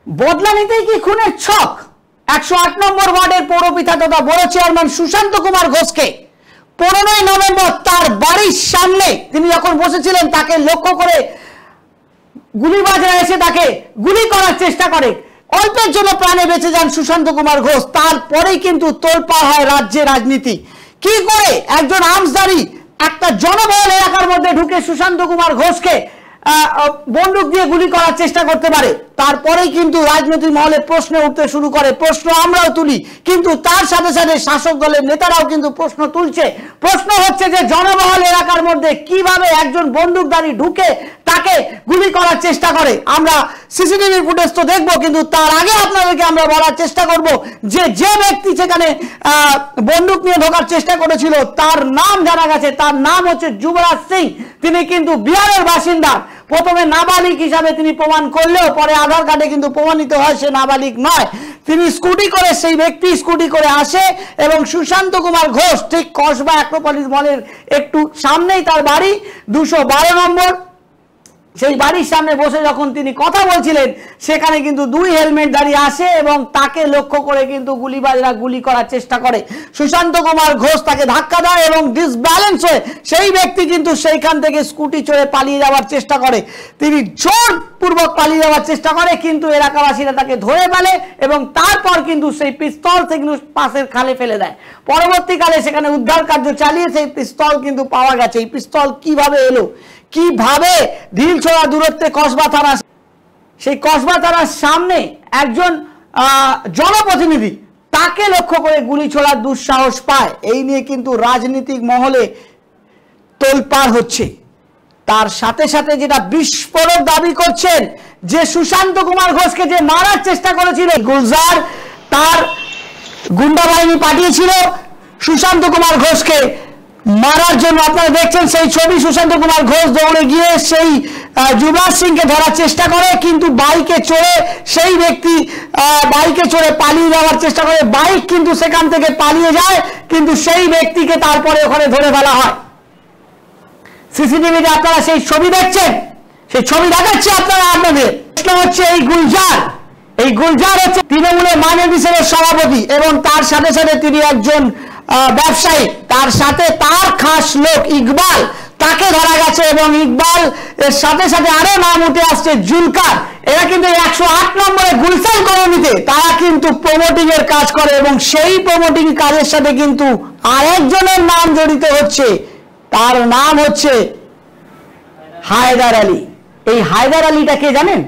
বদলা নিতেই কি খুনের ছক? 108 নম্বর ওয়ার্ডের পৌরপিতা তথা বড় চেয়ারম্যান সুশান্ত কুমার ঘোষকে 15 নভেম্বর তার বাড়ির সামনে তিনি যখন বসেছিলেন তাকে লক্ষ্য করে গুলিবাজরা এসে তাকে গুলি করার চেষ্টা করে। অল্পের জন্য প্রাণে বেঁচে যান সুশান্ত কুমার ঘোষ। তারপরেই কিন্তু তোলপাড় হয় রাজ্যে রাজনীতি। কি করে একজন আর্মসধারী একটা জনবহুল এলাকার মধ্যে ঢুকে সুশান্ত কুমার ঘোষকে বন্দুক দিয়ে গুলি করার চেষ্টা করতে পারে, তারপরেই কিন্তু রাজনৈতিক মহলে প্রশ্ন উঠতে শুরু করে। প্রশ্ন আমরাও তুলি, কিন্তু তার সাথে সাথে শাসক দলের নেতারাও কিন্তু প্রশ্ন তুলছে। প্রশ্ন হচ্ছে যে জনবহুল এলাকার মধ্যে কিভাবে একজন বন্দুকধারী ঢুকে তাকে গুলি করার চেষ্টা করে। আমরা সিসিটিভি ফুটেজ তো দেখবো, কিন্তু তার আগে আপনাদেরকে আমরা বলার চেষ্টা করব যে যে ব্যক্তি সেখানে বন্দুক নিয়ে ঢোকার চেষ্টা করেছিল তার নাম জানা গেছে। তার নাম হচ্ছে যুবরাজ সিং। তিনি কিন্তু বিহারের বাসিন্দা। প্রথমে নাবালিক হিসাবে তিনি প্রমাণ করলেও পরে আধার কার্ডে কিন্তু প্রমাণিত হয় সে নাবালিক নয়। তিনি স্কুটি করে, সেই ব্যক্তি স্কুটি করে আসে এবং সুশান্ত কুমার ঘোষ ঠিক কসবা অ্যাক্রোপলিস মলের একটু সামনেই তার বাড়ি, 212 নম্বর। সেই বাড়ির সামনে বসে যখন তিনি কথা বলছিলেন সেখানে কিন্তু দুই হেলমেটধারী আসে এবং তাকে লক্ষ্য করে কিন্তু গুলিবাজরা গুলি করার চেষ্টা করে। সুশান্ত কুমার ঘোষ তাকে ধাক্কা দেয় এবং ডিসব্যালেন্স হয়ে সেই ব্যক্তি কিন্তু সেইখান থেকে স্কুটি চড়ে পালিয়ে যাওয়ার চেষ্টা করে। তিনি জোরপূর্বক পালিয়ে যাওয়ার চেষ্টা করে, কিন্তু এলাকাবাসীরা তাকে ধরে ফেলে এবং তারপর কিন্তু সেই পিস্তল থেকে পাশের খালে ফেলে দেয়। পরবর্তীকালে সেখানে উদ্ধার কার্য চালিয়ে সেই পিস্তল কিন্তু পাওয়া গেছে। এই পিস্তল কিভাবে এলো, কিভাবে ঢিলছোড়া দূরত্বে কসবা থানা, সেই কসবা থানার সামনে একজন জনপ্রতিনিধি তাকে লক্ষ্য করে গুলি ছোড়ার দুঃসাহস পায়, এই নিয়ে কিন্তু রাজনৈতিক মহলে তোলপাড় হচ্ছে। তার সাথে সাথে যেটা বিস্ফোরক দাবি করছেন যে সুশান্ত কুমার ঘোষকে যে মারার চেষ্টা করেছিল গুলজার, তার গুন্ডা বাহিনী পাঠিয়েছিল সুশান্ত কুমার ঘোষকে মারার জন্য। আপনারা দেখছেন সেই ছবি। সুশান্ত কুমার ঘোষ দৌড়ে গিয়ে সেই যুবরাজ সিংকে ধরার চেষ্টা করে, কিন্তু বাইকে চড়ে সেই ব্যক্তি বাইকে চড়ে পালিয়ে যাওয়ার চেষ্টা করে। বাইক কিন্তু সেখান থেকে পালিয়ে যায়, কিন্তু সেই ব্যক্তিকে তারপরে ওখানে ধরে ফেলা হয়। সিসিটিভিতে আপনারা সেই ছবি দেখছেন, সেই ছবি দেখাচ্ছে আপনারা আপনাদের। প্রশ্ন হচ্ছে এই গুলজার হচ্ছে তৃণমূলের মাইনরিটি সেলের সভাপতি এবং তার সাথে সাথে তিনি একজন ব্যবসায়ী। তার সাথে তার খাস লোক ইকবাল, তাকে ধরা গেছে এবং ইকবাল এর সাথে সাথে আরো নাম উঠে আসছে জুলকার। এরা কিন্তু 108 নম্বরে গুলশান কলোনিতে তারা কিন্তু প্রমোটিং এর কাজ করে এবং সেই প্রমোটিং কাজের সাথে কিন্তু আরেকজনের নাম জড়িত হচ্ছে। তার নাম হচ্ছে হায়দার আলী। এই হায়দার আলীটা কে জানেন?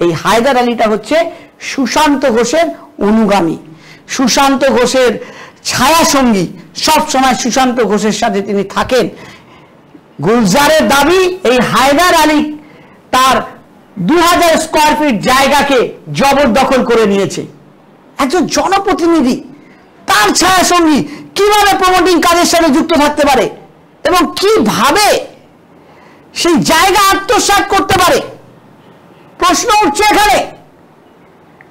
এই হায়দার আলীটা হচ্ছে সুশান্ত ঘোষের অনুগামী, সুশান্ত ঘোষের ছায়া সঙ্গী। সব সময় সুশান্ত ঘোষের সাথে তিনি থাকেন। গুলজারের দাবি এই হায়দার আলী তার 2000 স্কয়ার ফিট জায়গাকে জবরদখল করে নিয়েছে। একজন জনপ্রতিনিধি, তার ছায়া সঙ্গী কিভাবে প্রমোটিং কাজের সাথে যুক্ত থাকতে পারে এবং কিভাবে সেই জায়গা আত্মসাৎ করতে পারে? প্রশ্ন উঠছে এখানে,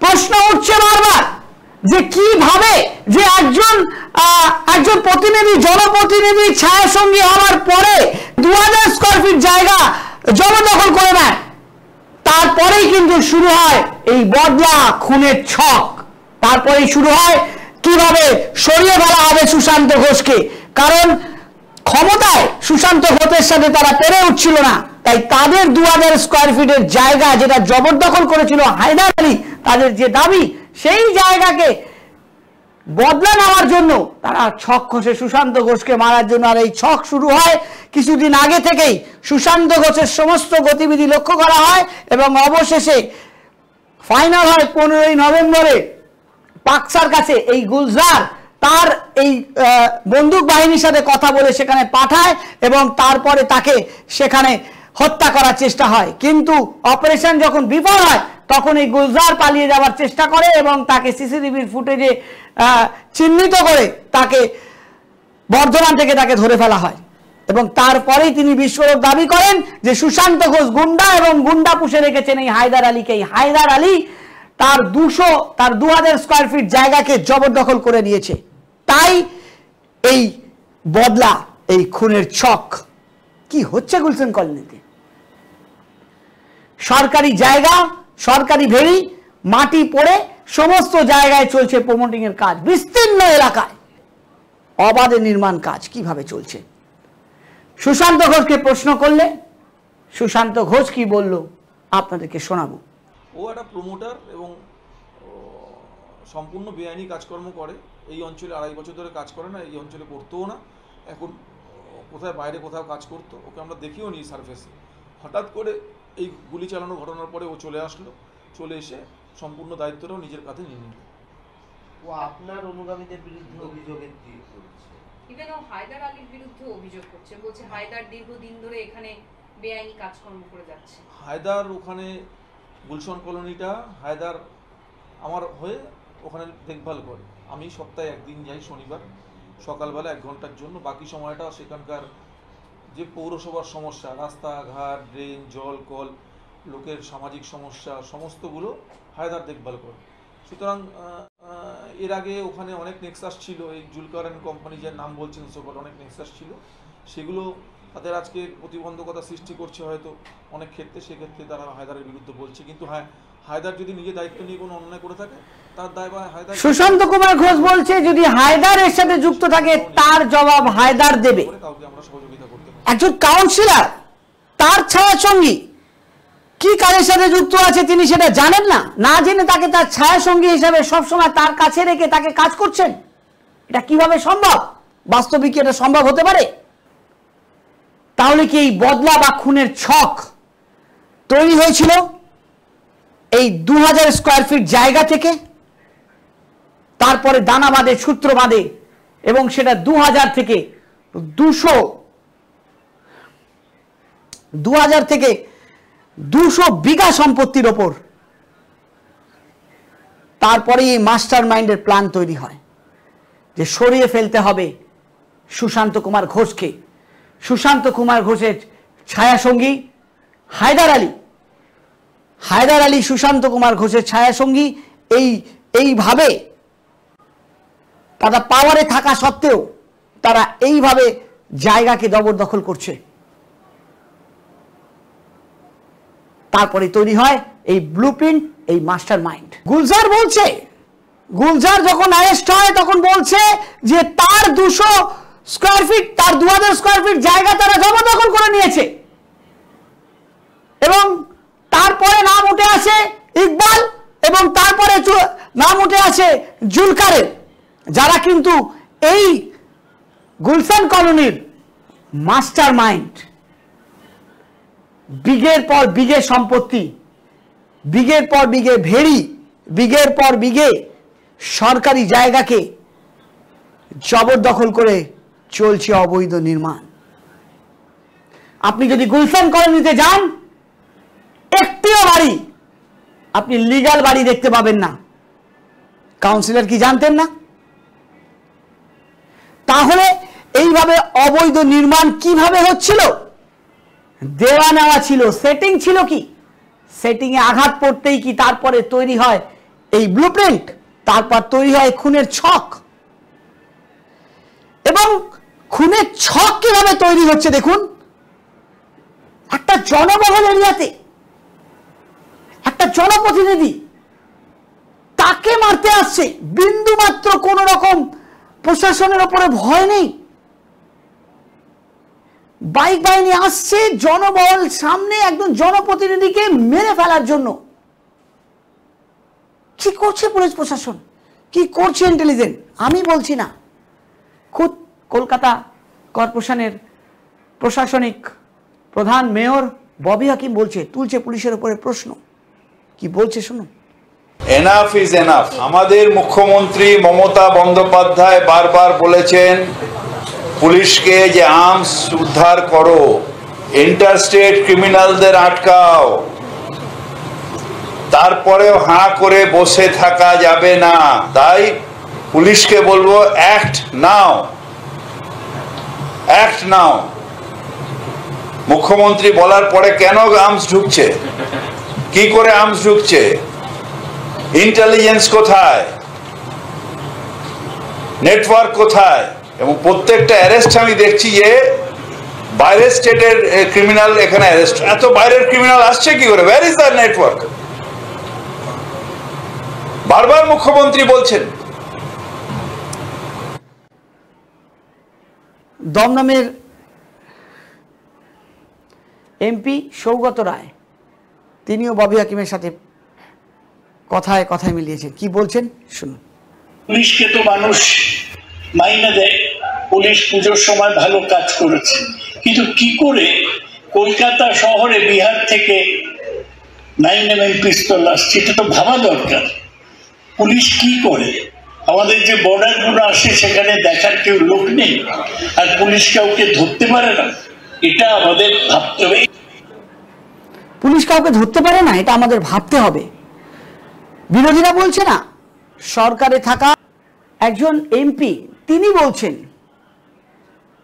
প্রশ্ন উঠছে বারবার যে কিভাবে যে একজন প্রতিনিধি, জনপ্রতিনিধি ছায়া সঙ্গী হওয়ার পরে 2000 স্কয়ার ফিট জায়গা জবরদখল করে নেয়। তারপরেই কিন্তু শুরু হয় এই বদলা খুনের ছক। তারপরেই শুরু হয় কিভাবে সরিয়ে ফেলা হবে সুশান্ত ঘোষকে, কারণ ক্ষমতায় সুশান্ত ঘোষের সাথে তারা পেরে উঠছিল না। তাই তাদের 2000 স্কয়ার ফিটের জায়গা যেটা জবরদখল করেছিল হায়দার আলী, তাদের যে দাবি সেই জায়গাকে বদলা নেওয়ার জন্য তারা ছক কষে সুশান্ত ঘোষকে মারার জন্য। আর এই ছক শুরু হয় কিছুদিন আগে থেকেই। সুশান্ত ঘোষের সমস্ত গতিবিধি লক্ষ্য করা হয় এবং অবশেষে ফাইনাল হয় 15 নভেম্বরে পাকসার কাছে। এই গুলজার তার এই বন্দুক বাহিনীর সাথে কথা বলে সেখানে পাঠায় এবং তারপরে তাকে সেখানে হত্যা করার চেষ্টা হয়। কিন্তু অপারেশন যখন বিফল হয় তখন এই গুলজার পালিয়ে যাওয়ার চেষ্টা করে এবং তাকে সিসিটিভির ফুটেজে চিহ্নিত করে তাকে বর্ধমান থেকে তাকে ধরে ফেলা হয়। এবং তারপরেই তিনি বিস্ফোরক দাবি করেন যে সুশান্ত ঘোষ গুন্ডা এবং গুন্ডা পুষে রেখেছেন এই হায়দার আলীকে। এই হায়দার আলী তার 2000 স্কয়ার ফিট জায়গাকে জবরদখল করে নিয়েছে। তাই এই বদলা, এই খুনের ছক কি হচ্ছে গুলশান কলোনিতে? সরকারি জায়গা, সরকারি ভেড়ি মাটি পড়ে সমস্ত জায়গায় চলছে প্রমোটিং এর কাজ, বিস্তীর্ণ এলাকায় অবাধে নির্মাণ কাজ কিভাবে চলছে। সুশান্ত ঘোষকে প্রশ্ন করলে সুশান্ত ঘোষ কি বলল আপনাদেরকে শোনাবো। ও একটা প্রমোটার এবং সম্পূর্ণ বেআইনি কাজকর্ম করে। এই অঞ্চলে 2.5 বছর ধরে কাজ করে না, এই অঞ্চলে করতেও না, এখন কোথায় বাইরে কোথাও কাজ করতো, ওকে আমরা দেখিও নি সারফেসে। হঠাৎ করে এই গুলি চালানো ঘটনার পরে ও চলে আসলো, চলে এসে সম্পূর্ণ দায়িত্বটাও নিজের কাঁধে নিয়ে নিল। ও আপনার অনুগামীদের বিরুদ্ধে অভিযোগের দিক করছে, ইভেন ও হায়দার আলীর বিরুদ্ধে অভিযোগ করছে, বলছে হায়দার দীর্ঘদিন ধরে এখানে বেআইনি কাজকর্ম করে যাচ্ছে। হায়দার ওখানে গুলশন কলোনিটা হায়দার আমার হয়ে ওখানে দেখভাল করে। আমি সপ্তাহে একদিন যাই, শনিবার সকালবেলা 1 ঘন্টার জন্য, বাকি সময়টা সেখানকার যে পৌরসভার সমস্যা, রাস্তাঘাট, ড্রেন, জল, কল, লোকের সামাজিক সমস্যা সমস্তগুলো হায়দার দেখভাল করে। সুতরাং এর আগে ওখানে অনেক নেক্সাস ছিল, এই জুলকার অ্যান্ড কোম্পানি যার নাম বলছেন সবার অনেক নেক্সাস ছিল, সেগুলো তাদের আজকে প্রতিবন্ধকতা সৃষ্টি করছে হয়তো অনেক ক্ষেত্রে, সেক্ষেত্রে তারা হায়দারের বিরুদ্ধে বলছে। কিন্তু হ্যাঁ, হায়দার যদি নিজে দায়িত্ব নিয়ে কোনো অন্যায় করে থাকে তার দায়ভার হায়দার। সুশান্ত কুমার ঘোষ বলছে যদি হায়দার এর সাথে যুক্ত থাকে তার জবাব হায়দার দেবে। কাউকে আমরা সহযোগিতা করতে পারি। একজন কাউন্সিলর, তার ছায়া সঙ্গী কি কাজের সাথে যুক্ত আছে তিনি সেটা জানেন না, না জেনে তাকে তার ছায়া সঙ্গী হিসাবে সবসময় তার কাছে রেখে তাকে কাজ করছেন, এটা কিভাবে সম্ভব? বাস্তবিক এটা সম্ভব হতে পারে? তাহলে কি এই বদলা বা খুনের ছক তৈরি হয়েছিল এই 2000 স্কয়ার ফিট জায়গা থেকে, তারপরে দানা বাঁধে, সূত্র বাঁধে, এবং সেটা 2000 থেকে 200 বিঘা সম্পত্তির ওপর তারপরে এই মাস্টার মাইন্ডের প্ল্যান তৈরি হয় যে সরিয়ে ফেলতে হবে সুশান্ত কুমার ঘোষকে। সুশান্ত কুমার ঘোষের ছায়া সঙ্গী হায়দার আলী সুশান্ত কুমার ঘোষের ছায়া সঙ্গী এইভাবে তারা পাওয়ারে থাকা সত্ত্বেও তারা এইভাবে জায়গাকে জবরদখল করছে। তারপরে তৈরি হয় এই ব্লুপ্রিন্ট, এই মাস্টার মাইন্ড। গুলজার বলছে, গুলজার যখন অ্যারেস্ট হয় তখন বলছে যে তার 200 স্কয়ার ফিট, তার 2000 স্কয়ার ফিট জায়গা তারা জবরদখল করে নিয়েছে, এবং তারপরে নাম উঠে আসে ইকবাল, এবং তারপরে নাম উঠে আসে জুলকারের, যারা কিন্তু এই গুলশান কলোনির মাস্টার মাইন্ড। বিঘের পর বিঘে সম্পত্তি, বিঘের পর বিঘে ভেড়ি, বিঘের পর বিঘে সরকারি জায়গাকে জবরদখল করে চলছে অবৈধ নির্মাণ। আপনি যদি গুলশান কলোনিতে যান, একটিও বাড়ি আপনি লিগ্যাল বাড়ি দেখতে পাবেন না। কাউন্সিলর কি জানতেন না? তাহলে এইভাবে অবৈধ নির্মাণ কিভাবে হচ্ছিল? দেওয়া নেওয়া ছিল, সেটিং ছিল। কি সেটিং এ আঘাত পড়তেই কি তারপরে তৈরি হয় এই ব্লুপ্রিন্ট, তারপর তৈরি হয় খুনের ছক। এবং খুনের ছক কিভাবে তৈরি হচ্ছে দেখুন, একটা জনবহুল এরিয়াতে একটা জনপ্রতিনিধি, তাকে মারতে আসছে, বিন্দু মাত্র কোন রকম প্রশাসনের উপরে ভয় নেই। বাইক বাহিনী আসছে জনবহুল সামনে একজন জনপ্রতিনিধিকে মেরে ফেলার জন্য। কি করছে পুলিশ প্রশাসন, কি করছে ইন্টেলিজেন্স আমি বলছি না, খুদ কলকাতা কর্পোরেশনের প্রশাসনিক প্রধান মেয়র ববি হাকিম বলছে, তুলছে পুলিশের উপরে প্রশ্ন। কি বলছে শুনুন। Enough is enough. আমাদের মুখ্যমন্ত্রী মমতা বন্দ্যোপাধ্যায় বারবার বলেছেন পুলিশকে যে আর্মস উদ্ধার করো, ইন্টারস্টেট ক্রিমিনালদের আটকাও। তারপরেও হাঁ করে বসে থাকা যাবে না। তাই পুলিশকে বলবো অ্যাক্ট নাও, অ্যাক্ট নাও। মুখ্যমন্ত্রী বলার পরে কেন আর্মস ঢুকছে, কি করে আর্মস ঢুকছে, ইন্টেলিজেন্স কোথায়, নেটওয়ার্ক কোথায়? এবং প্রত্যেকটা অ্যারেস্ট আমি দেখছি যে বাইরের স্টেটের ক্রিমিনাল এখানে অ্যারেস্ট। এত বাইরের ক্রিমিনাল আসছে কি করে? Where is the network? বারবার মুখ্যমন্ত্রী বলছেন। দমদমের এমপি সৌগত রায় তিনিও ববি হাকিমের সাথে কথায় কথায় মিলিয়েছেন, কি বলছেন শুনুন। পুলিশকে তো মানুষ মাইনে দেয়, পুলিশ পুজোর সময় ভালো কাজ করেছে, কিন্তু কি করে কলকাতা শহরে বিহার থেকে 9mm পিস্তল আসছে, এটা তো ভাবা দরকার। পুলিশ কি করে? আমাদের যে বর্ডার গুলো আসে সেখানে দেখার কেউ লোক নেই, আর পুলিশ কাউকে ধরতে পারে না, এটা আমাদের ভাবতে হবে। পুলিশ কাউকে ধরতে পারে না, এটা আমাদের ভাবতে হবে। বিরোধীরা বলছে না, সরকারে থাকা একজন এমপি তিনি বলছেন,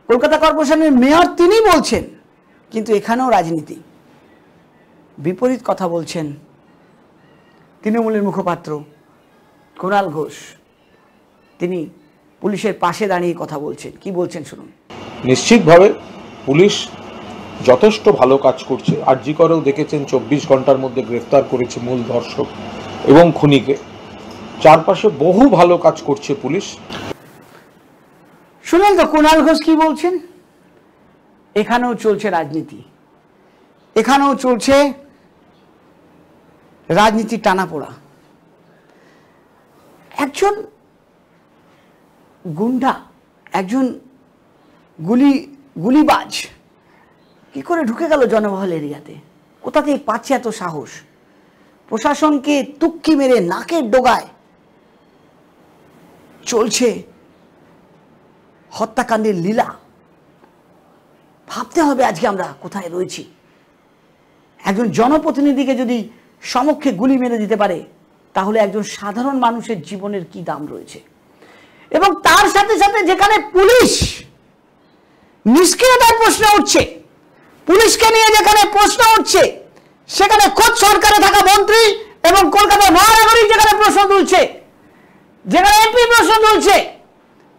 কলকাতা কর্পোরেশনের মেয়র তিনি বলছেন, কিন্তু এখানেও রাজনীতি। বিপরীত কথা বলছেন তৃণমূলের মুখপাত্র কুণাল ঘোষ, তিনি পুলিশের পাশে দাঁড়িয়ে কথা বলছেন, কি বলছেন শুনুন। নিশ্চিতভাবে পুলিশ যথেষ্ট ভালো কাজ করছে। আরজি করেও দেখেছেন 24 ঘন্টার মধ্যে গ্রেফতার করেছে মূল ধর্ষক এবং খুনিকে। চারপাশে বহু ভালো কাজ করছে পুলিশ। শুনলেন তো কুণাল ঘোষ কি বলছেন? এখানেও চলছে রাজনীতি, এখানেও চলছে রাজনীতির টানাপোড়া। একজন গুন্ডা, একজন গুলিবাজ কি করে ঢুকে গেল জনবহুল এরিয়াতে? কোথা থেকে পাচ্ছে এত সাহস? প্রশাসনকে তুক্কি মেরে নাকের ডোগায় চলছে হত্যাকাণ্ডের লীলা। ভাবতে হবে আজকে আমরা কোথায় রয়েছি। একজন জনপ্রতিনিধিকে যদি সমক্ষে গুলি মেরে দিতে পারে, তাহলে একজন সাধারণ মানুষের জীবনের কি দাম রয়েছে? এবং তার সাথে সাথে যেখানে পুলিশ নিষ্ক্রিয়তার প্রশ্ন উঠছে, পুলিশকে নিয়ে যেখানে প্রশ্ন উঠছে, সেখানে খোদ সরকারে থাকা মন্ত্রী এবং কলকাতা মহানগরী যেখানে প্রশ্ন তুলছে, যেখানে এমপি প্রশ্ন তুলছে,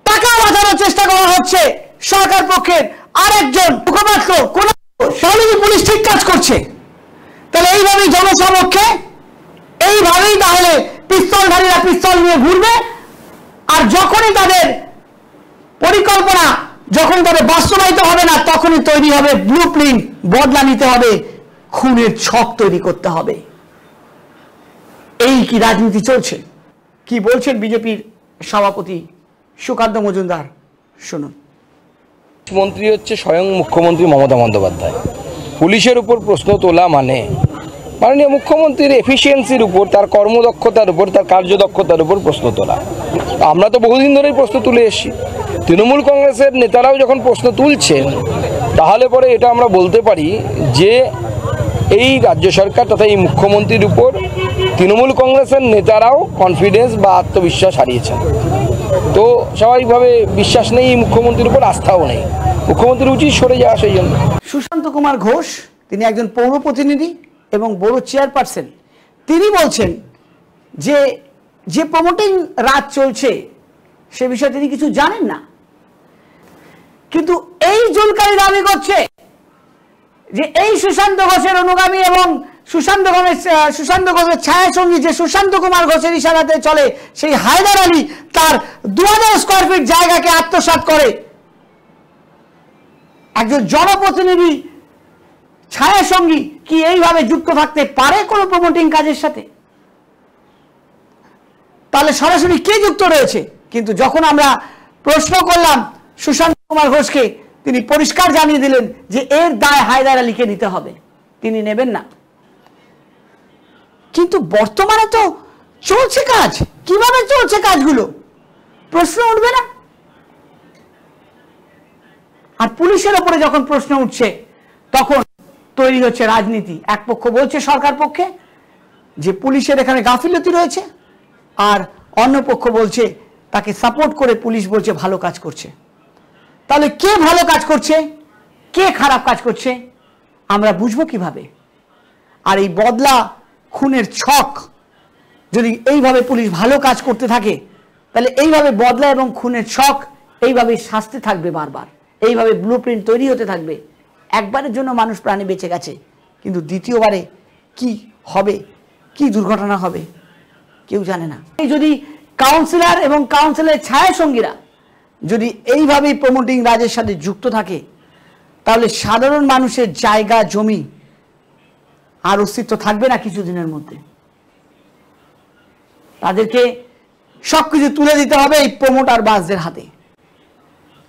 টাকা বাঁচানোর চেষ্টা করা হচ্ছে সরকার পক্ষের আরেকজন মুখপাত্র। তাহলে কি পুলিশ ঠিক কাজ করছে? তাহলে এইভাবেই জনসমক্ষে, এইভাবেই তাহলে পিস্তলধারীরা পিস্তল নিয়ে ঘুরবে, আর যখনই তাদের পরিকল্পনা, যখন তাদের বাস্তবায়িত হবে না, তখনই তৈরি হবে ব্লুপ্রিন্ট, বদলা নিতে হবে, খুনের ছক তৈরি করতে হবে। এই কি রাজনীতি চলছে? কি বলছেন বিজেপির সভাপতি সুকান্ত মজুমদার, শুনুন। মন্ত্রী হচ্ছে স্বয়ং মুখ্যমন্ত্রী মমতা বন্দ্যোপাধ্যায়। পুলিশের উপর প্রশ্ন তোলা মানে মাননীয় মুখ্যমন্ত্রীর এফিসিয়েন্সির উপর, তার কর্মদক্ষতার উপর, তার কার্যদক্ষতার উপর প্রশ্ন তোলা। আমরা তো বহুদিন ধরেই প্রশ্ন তুলে এসেছি। তৃণমূল কংগ্রেসের নেতারাও যখন প্রশ্ন তুলছেন, তাহলে পরে এটা আমরা বলতে পারি যে এই রাজ্য সরকার তথা এই মুখ্যমন্ত্রীর উপর তৃণমূল কংগ্রেসের নেতারাও কনফিডেন্স বা আত্মবিশ্বাস হারিয়েছেন। তো স্বাভাবিকভাবে বিশ্বাস নেই এই মুখ্যমন্ত্রীর উপর, আস্থাও নেই। মুখ্যমন্ত্রীর উচিত সরে যাওয়া সেই জন্য। সুশান্ত কুমার ঘোষ, তিনি একজন পৌর প্রতিনিধি এবং বড় চেয়ারপারসন, তিনি বলছেন যে যে প্রমোটিং রাজ চলছে সে বিষয়ে তিনি কিছু জানেন না। কিন্তু এই জুলকারি দাবি করছে যে এই সুশান্ত ঘোষের অনুগামী এবং সুশান্ত ঘোষের ছায়া সঙ্গী যে সুশান্ত কুমার ঘোষের ইশারাতে চলে সেই হায়দার আলী তার 2000 স্কয়ার ফিট জায়গাকে আত্মসাৎ করে। একজন জনপ্রতিনিধি ছায়া সঙ্গী কি এইভাবে যুক্ত থাকতে পারে কোনো প্রমোটিং কাজের সাথে? তাহলে সরাসরি কে যুক্ত রয়েছে? কিন্তু যখন আমরা প্রশ্ন করলাম সুশান্ত কুমার ঘোষকে, তিনি পরিষ্কার জানিয়ে দিলেন যে এর দায় হায়দার আলীকে নিতে হবে, তিনি নেবেন না। কিন্তু বর্তমানে তো চলছে কাজ, কিভাবে চলছে কাজগুলো প্রশ্ন উঠবে না? আর পুলিশের উপরে যখন প্রশ্ন উঠছে, তখন তৈরি হচ্ছে রাজনীতি। এক পক্ষ বলছে সরকার পক্ষে যে পুলিশের এখানে গাফিলতি রয়েছে, আর অন্য পক্ষ বলছে তাকে সাপোর্ট করে পুলিশ বলছে ভালো কাজ করছে। তাহলে কে ভালো কাজ করছে, কে খারাপ কাজ করছে আমরা বুঝবো কিভাবে? আর এই বদলা খুনের ছক যদি এইভাবে পুলিশ ভালো কাজ করতে থাকে, তাহলে এইভাবে বদলা এবং খুনের ছক এইভাবে শাস্তি থাকবে বারবার, এইভাবে ব্লুপ্রিন্ট তৈরি হতে থাকবে। একবারের জন্য মানুষ প্রাণে বেঁচে গেছে, কিন্তু দ্বিতীয়বারে কি হবে, কি দুর্ঘটনা হবে, কেউ জানে না। যদি কাউন্সিলর এবং কাউন্সিলের ছায়া সঙ্গীরা যদি এইভাবেই প্রমোটিং রাজের সাথে যুক্ত থাকে, তাহলে সাধারণ মানুষের জায়গা জমি আর অস্তিত্ব থাকবে না কিছুদিনের মধ্যে। তাদেরকে সবকিছু তুলে দিতে হবে এই প্রমোটার বাসদের হাতে।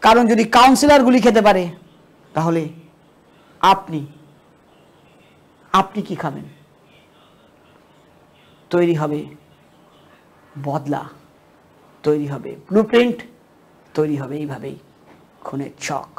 কারণ যদি কাউন্সিলর গুলি খেতে পারে, তাহলে আপনি কি খাবেন? তৈরি হবে বদলা, তৈরি হবে ব্লুপ্রিন্ট, তৈরি হবে এইভাবেই খুনের ছক।